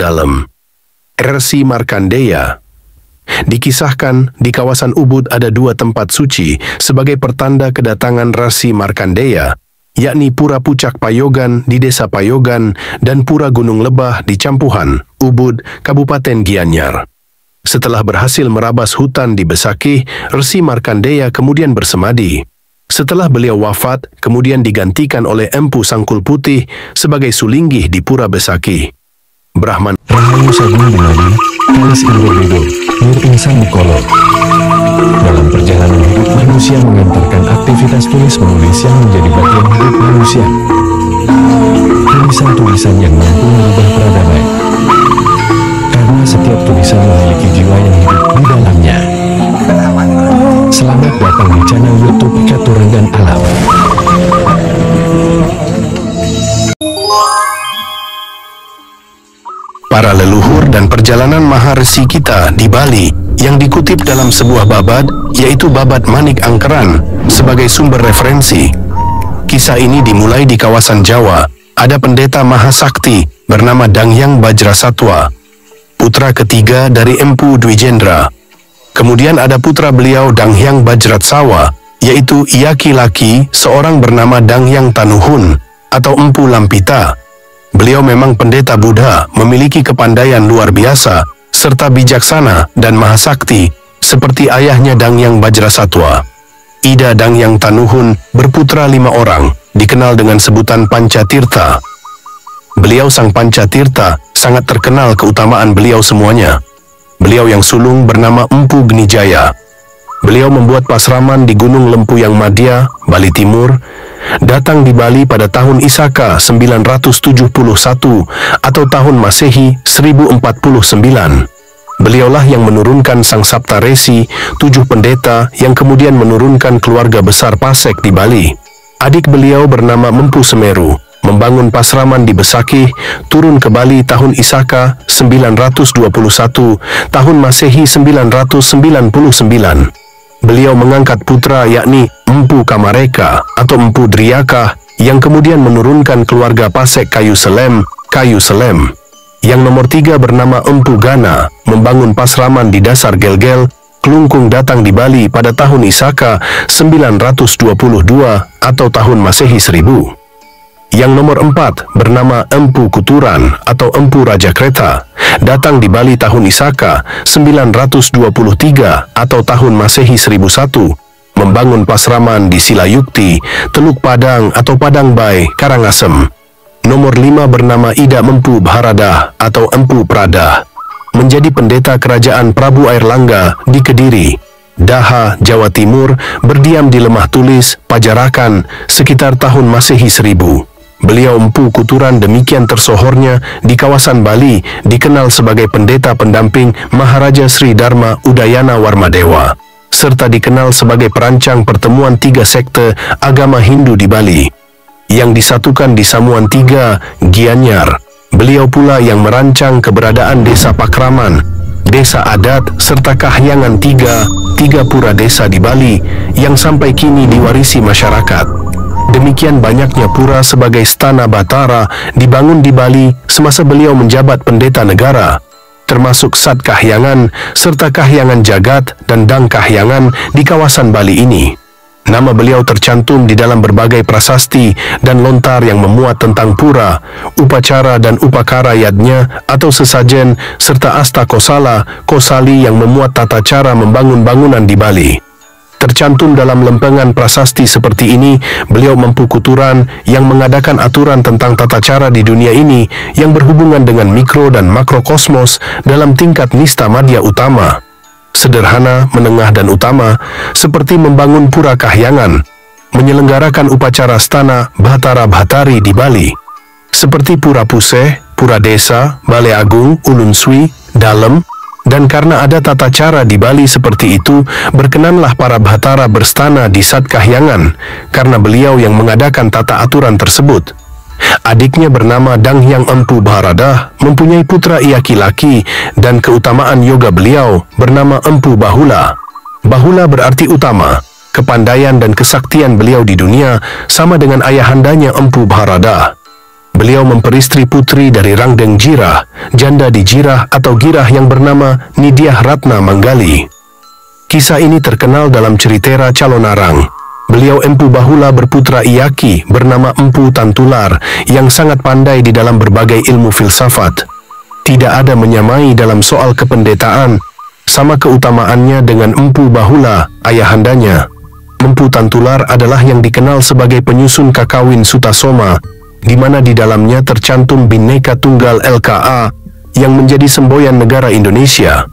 dalam. Rsi Markandeya. Dikisahkan di kawasan Ubud ada dua tempat suci sebagai pertanda kedatangan Rsi Markandeya, yakni Pura Pucak Payogan di Desa Payogan dan Pura Gunung Lebah di Campuhan, Ubud, Kabupaten Gianyar. Setelah berhasil merabas hutan di Besakih, Rsi Markandeya kemudian bersemadi. Setelah beliau wafat, kemudian digantikan oleh Empu Sangkul Putih sebagai Sulinggih di Pura Besakih. Brahman Rahayu Sagung Binadi, Kalis Indrowido, Nur Insan Nikolo. Dalam perjalanan hidup manusia mengantarkan aktivitas tulis-menulis yang menjadi bagian hidup manusia. Tulisan-tulisan yang mampu merubah peradaban. Karena setiap tulisan memiliki jiwa yang hidup di dalamnya. Selamat datang di channel YouTube Keturunan dan Alam. Para leluhur dan perjalanan Maharesi kita di Bali yang dikutip dalam sebuah babad, yaitu Babad Manik Angkeran, sebagai sumber referensi. Kisah ini dimulai di kawasan Jawa. Ada pendeta Mahasakti bernama Danghyang Bajrasatwa, putra ketiga dari Empu Dwijendra. Kemudian ada putra beliau Danghyang Bajratsawa, yaitu Iyaki Laki, seorang bernama Danghyang Tanuhun atau Empu Lampita. Beliau memang pendeta Buddha, memiliki kepandaian luar biasa, serta bijaksana dan mahasakti, seperti ayahnya Danghyang Bajrasatwa. Ida Danghyang Tanuhun berputra 5 orang, dikenal dengan sebutan Pancatirta. Beliau sang Pancatirta sangat terkenal keutamaan beliau semuanya. Beliau yang sulung bernama Empu Genijaya. Beliau membuat pasraman di Gunung Lempuyang Madya, Bali Timur, datang di Bali pada tahun Isaka 971 atau tahun Masehi 1049. Beliaulah yang menurunkan Sang Saptaresi, 7 pendeta yang kemudian menurunkan keluarga besar Pasek di Bali. Adik beliau bernama Mempu Semeru, membangun pasraman di Besakih, turun ke Bali tahun Isaka 921, tahun Masehi 999. Beliau mengangkat putra yakni Empu Kamareka atau Empu Driaka yang kemudian menurunkan keluarga Pasek Kayu Selem. Yang nomor 3 bernama Empu Gana, membangun pasraman di dasar Gelgel, Kelungkung datang di Bali pada tahun Isaka 922 atau tahun Masehi 1000. Yang nomor 4 bernama Empu Kuturan atau Empu Raja Kreta, datang di Bali tahun Isaka 923 atau tahun Masehi 1001, membangun pasraman di Silayukti, Teluk Padang atau Padang Bay, Karangasem. Nomor 5 bernama Ida Mempu Bharadah atau Empu Pradah, menjadi pendeta kerajaan Prabu Airlangga di Kediri, Daha, Jawa Timur, berdiam di Lemah Tulis, Pajarakan, sekitar tahun Masehi 1000. Beliau Empu Kuturan demikian tersohornya di kawasan Bali, dikenal sebagai pendeta pendamping Maharaja Sri Dharma Udayana Warmadewa, serta dikenal sebagai perancang pertemuan 3 sekte agama Hindu di Bali, yang disatukan di Samuan 3, Gianyar. Beliau pula yang merancang keberadaan Desa Pakraman, Desa Adat, serta Kahyangan 3 pura desa di Bali, yang sampai kini diwarisi masyarakat. Demikian banyaknya pura sebagai stana Batara dibangun di Bali semasa beliau menjabat pendeta negara, termasuk Sat Kahyangan serta Kahyangan Jagat dan Dang Kahyangan di kawasan Bali ini. Nama beliau tercantum di dalam berbagai prasasti dan lontar yang memuat tentang pura, upacara dan upakara yadnya atau sesajen, serta asta kosala, kosali yang memuat tata cara membangun bangunan di Bali. Tercantum dalam lempengan prasasti seperti ini, beliau Mempu Kuturan yang mengadakan aturan tentang tata cara di dunia ini yang berhubungan dengan mikro dan makrokosmos dalam tingkat nista madya utama, sederhana, menengah dan utama, seperti membangun pura Kahyangan, menyelenggarakan upacara stana Bhatara-Bhatari di Bali, seperti Pura Puseh, Pura Desa, Balai Agung, Ulun Swi, Dalem. Dan karena ada tata cara di Bali seperti itu, berkenanlah para Bhatara berstana di Sat Kahyangan, karena beliau yang mengadakan tata aturan tersebut. Adiknya bernama Danghyang Empu Bharadah mempunyai putra Iyaki Laki, dan keutamaan yoga beliau bernama Empu Bahula. Bahula berarti utama. Kepandaian dan kesaktian beliau di dunia sama dengan ayahandanya Empu Bharadah. beliau memperistri putri dari Rangdeng Jirah, janda di Jirah atau Girah yang bernama Nidyah Ratna Manggali. Kisah ini terkenal dalam Ceritera Calonarang. Beliau Empu Bahula berputra Iyaki bernama Empu Tantular yang sangat pandai di dalam berbagai ilmu filsafat. Tidak ada menyamai dalam soal kependetaan, sama keutamaannya dengan Empu Bahula, ayahandanya. Empu Tantular adalah yang dikenal sebagai penyusun Kakawin Sutasoma, di mana di dalamnya tercantum Bhinneka Tunggal LKA yang menjadi semboyan negara Indonesia.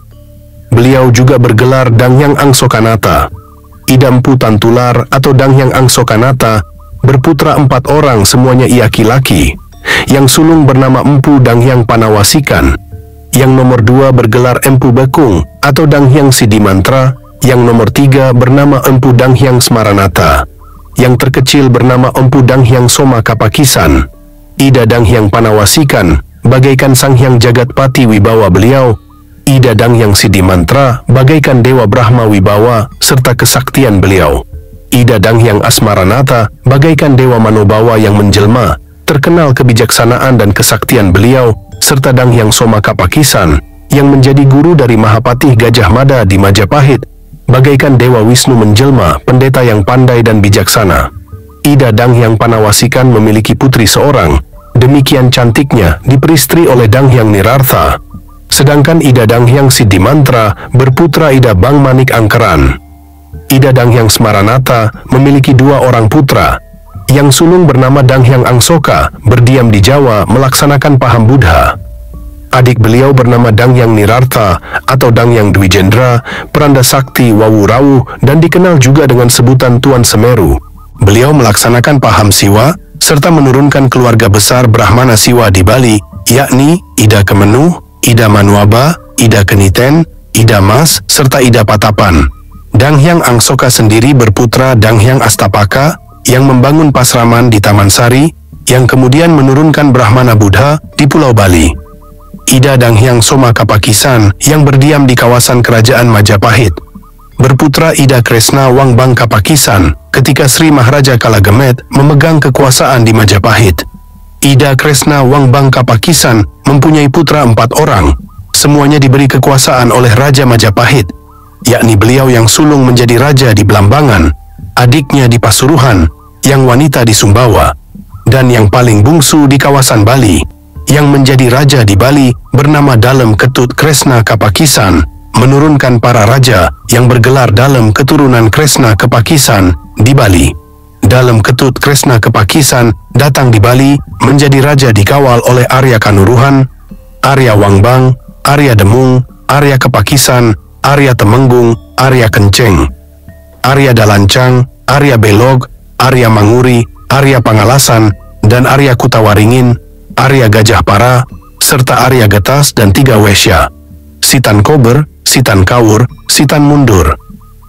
Beliau juga bergelar Danghyang Angsokanata. Ida Empu Tantular atau Danghyang Angsokanata berputra 4 orang, semuanya laki-laki. Yang sulung bernama Empu Danghyang Panawasikan. Yang nomor 2 bergelar Empu Bekung atau Danghyang Sidimantra. Yang nomor 3 bernama Empu Danghyang Smaranata. Yang terkecil bernama Empu Danghyang Soma Kapakisan. Ida Danghyang Panawasikan bagaikan Sang Hyang Jagatpati Wibawa beliau. Ida Danghyang Sidimantra bagaikan Dewa Brahma Wibawa serta kesaktian beliau. Ida Danghyang Asmaranata bagaikan Dewa Manobawa yang menjelma, terkenal kebijaksanaan dan kesaktian beliau, serta Danghyang Soma Kapakisan yang menjadi guru dari Mahapatih Gajah Mada di Majapahit, bagaikan Dewa Wisnu menjelma, pendeta yang pandai dan bijaksana. Ida Danghyang Panawasikan memiliki putri seorang, demikian cantiknya diperistri oleh Danghyang Nirartha. Sedangkan Ida Danghyang Sidimantra berputra Ida Bang Manik Angkeran. Ida Danghyang Smaranata memiliki 2 orang putra. Yang sulung bernama Danghyang Angsoka berdiam di Jawa melaksanakan paham Buddha. Adik beliau bernama Danghyang Nirartha atau Danghyang Dwijendra, peranda sakti Wawurawu dan dikenal juga dengan sebutan Tuan Semeru. Beliau melaksanakan paham Siwa serta menurunkan keluarga besar Brahmana Siwa di Bali, yakni Ida Kemenuh, Ida Manuaba, Ida Keniten, Ida Mas, serta Ida Patapan. Danghyang Angsoka sendiri berputra Danghyang Astapaka yang membangun pasraman di Taman Sari, yang kemudian menurunkan Brahmana Buddha di Pulau Bali. Ida Danghyang Soma Kapakisan yang berdiam di kawasan kerajaan Majapahit. Berputra Ida Kresna Wangbang Kapakisan ketika Sri Maharaja Kalagemet memegang kekuasaan di Majapahit. Ida Kresna Wangbang Kapakisan mempunyai putra 4 orang. Semuanya diberi kekuasaan oleh Raja Majapahit, yakni beliau yang sulung menjadi raja di Blambangan, adiknya di Pasuruan, yang wanita di Sumbawa, dan yang paling bungsu di kawasan Bali, yang menjadi raja di Bali bernama Dalem Ketut Kresna Kapakisan, menurunkan para raja yang bergelar Dalem keturunan Kresna Kapakisan di Bali. Dalem Ketut Kresna Kapakisan datang di Bali menjadi raja dikawal oleh Arya Kanuruhan, Arya Wangbang, Arya Demung, Arya Kapakisan, Arya Temenggung, Arya Kenceng, Arya Dalancang, Arya Belog, Arya Manguri, Arya Pangalasan, dan Arya Kutawaringin, Arya Gajah Para, serta Arya Getas dan 3 Wesya, Sitan Kober, Sitan Kawur, Sitan Mundur.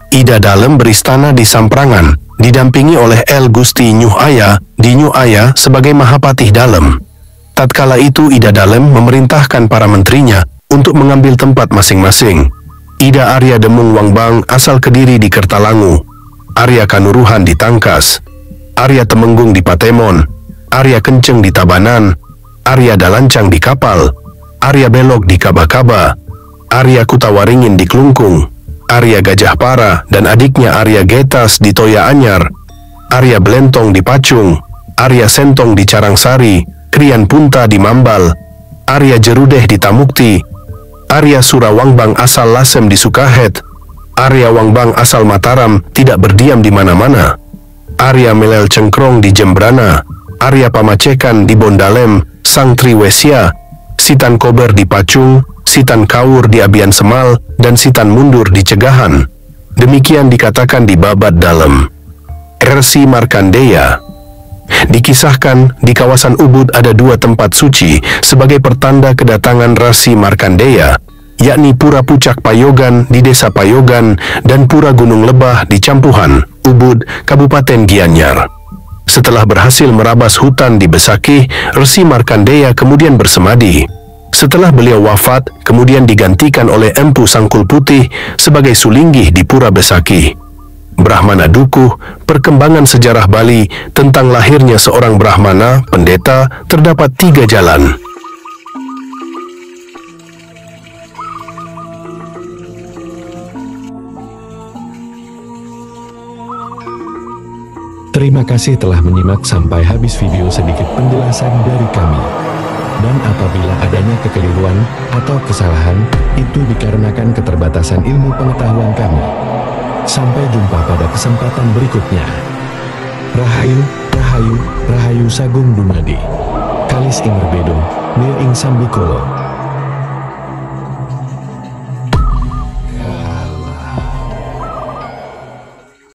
Ida Dalem beristana di Samprangan, didampingi oleh El Gusti Nyuh Aya di Nyuh Aya sebagai Mahapatih Dalem. Tatkala itu Ida Dalem memerintahkan para menterinya untuk mengambil tempat masing-masing. Ida Arya Demung Wangbang asal Kediri di Kertalangu, Arya Kanuruhan di Tangkas, Arya Temenggung di Patemon, Arya Kenceng di Tabanan, Arya Dalancang di Kapal, Arya Belog di Kaba-Kaba, Arya Kutawaringin di Klungkung, Arya Gajah Para dan adiknya Arya Getas di Toya Anyar, Arya Blentong di Pacung, Arya Sentong di Carangsari, Krian Punta di Mambal, Arya Jerudeh di Tamukti, Arya Surawangbang asal Lasem di Sukahet, Arya Wangbang asal Mataram tidak berdiam di mana-mana, Arya Melel Cengkrong di Jembrana, Arya Pamacekan di Bondalem, Sang Triwesya, Sitan Kober di Pacung, Sitan Kawur di Abian Semal, dan Sitan Mundur di Cegahan. Demikian dikatakan di Babad Dalem. Rsi Markandeya. Dikisahkan di kawasan Ubud ada 2 tempat suci sebagai pertanda kedatangan Rsi Markandeya, yakni Pura Pucak Payogan di Desa Payogan dan Pura Gunung Lebah di Campuhan, Ubud, Kabupaten Gianyar. Setelah berhasil merabas hutan di Besakih, Rsi Markandeya kemudian bersemadi. Setelah beliau wafat, kemudian digantikan oleh Empu Sangkul Putih sebagai Sulinggih di Pura Besakih. Brahmana Dukuh, perkembangan sejarah Bali tentang lahirnya seorang Brahmana, pendeta, terdapat 3 jalan. Terima kasih telah menyimak sampai habis video. Sedikit penjelasan dari kami. Dan apabila adanya kekeliruan atau kesalahan, itu dikarenakan keterbatasan ilmu pengetahuan kami. Sampai jumpa pada kesempatan berikutnya. Rahayu, Rahayu, Rahayu Sagung Dumadi. Kalis ing Bedo, Nir ing Sambikolo.